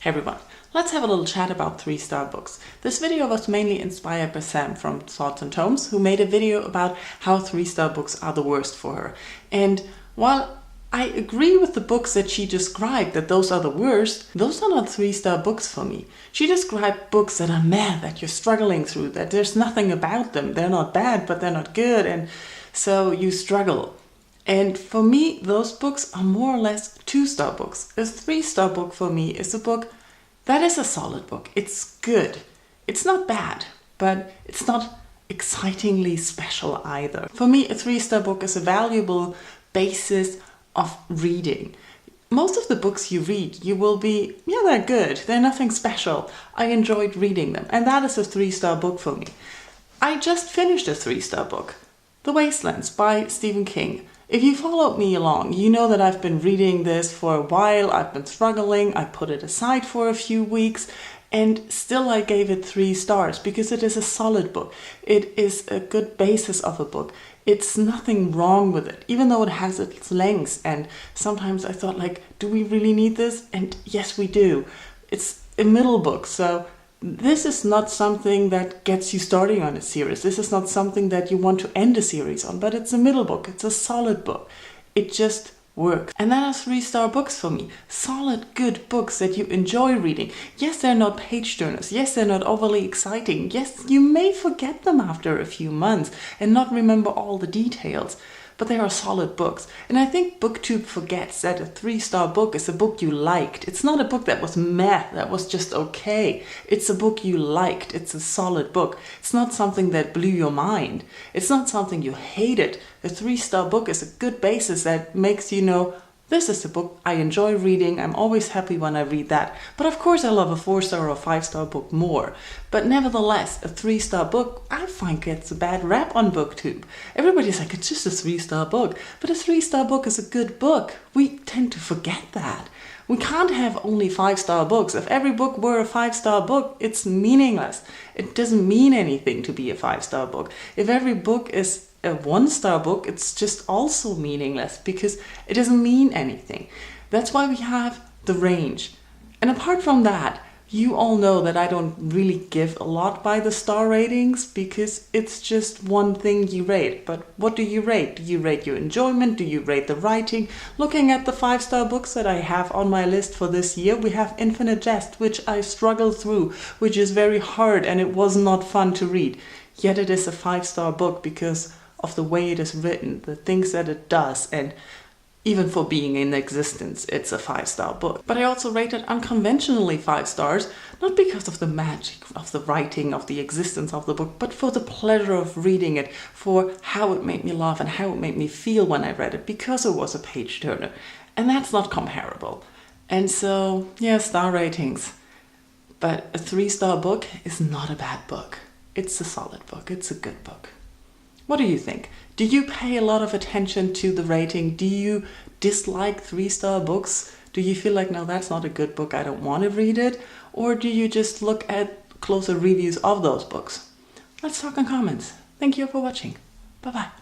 Hey everyone, let's have a little chat about 3-star books. This video was mainly inspired by Sam from Thoughts and Tomes, who made a video about how 3-star books are the worst for her. And while I agree with the books that she described, that those are the worst, those are not 3-star books for me. She described books that are meh, that you're struggling through, that there's nothing about them. They're not bad, but they're not good, and so you struggle. And for me, those books are more or less 2-star books. A 3-star book for me is a book that is a solid book. It's good. It's not bad, but it's not excitingly special either. For me, a 3-star book is a valuable basis of reading. Most of the books you read, you will be, yeah, they're good. They're nothing special. I enjoyed reading them. And that is a 3-star book for me. I just finished a 3-star book, The Wastelands by Stephen King. If you followed me along, you know that I've been reading this for a while. I've been struggling. I put it aside for a few weeks, and still I gave it 3 stars because it is a solid book. It is a good basis of a book. It's nothing wrong with it, even though it has its lengths. And sometimes I thought, like, do we really need this? And yes, we do. It's a middle book, so this is not something that gets you starting on a series. This is not something that you want to end a series on, but it's a middle book. It's a solid book. It just works. And that are 3-star books for me. Solid, good books that you enjoy reading. Yes, they're not page turners. Yes, they're not overly exciting. Yes, you may forget them after a few months and not remember all the details. But they are solid books. And I think BookTube forgets that a 3-star book is a book you liked. It's not a book that was meh, that was just okay. It's a book you liked. It's a solid book. It's not something that blew your mind. It's not something you hated. A 3-star book is a good basis that makes you know, this is a book I enjoy reading. I'm always happy when I read that. But of course I love a 4-star or 5-star book more. But nevertheless, a 3-star book I find gets a bad rap on BookTube. Everybody's like, it's just a 3-star book. But a 3-star book is a good book. We tend to forget that. We can't have only 5-star books. If every book were a 5-star book, it's meaningless. It doesn't mean anything to be a 5-star book. If every book is a 1-star book, it's just also meaningless because it doesn't mean anything. That's why we have the range. And apart from that, you all know that I don't really give a lot by the star ratings because it's just one thing you rate. But what do you rate? Do you rate your enjoyment? Do you rate the writing? Looking at the 5-star books that I have on my list for this year, we have Infinite Jest, which I struggled through, which is very hard and it was not fun to read. Yet it is a 5-star book because of the way it is written, the things that it does, and even for being in existence, it's a 5-star book. But I also rated unconventionally 5 stars, not because of the magic of the writing, of the existence of the book, but for the pleasure of reading it, for how it made me laugh and how it made me feel when I read it, because it was a page turner. And that's not comparable. And so, yeah, star ratings. But a 3-star book is not a bad book. It's a solid book. It's a good book. What do you think? Do you pay a lot of attention to the rating? Do you dislike 3-star books? Do you feel like, no, that's not a good book, I don't want to read it? Or do you just look at closer reviews of those books? Let's talk in comments. Thank you for watching. Bye-bye.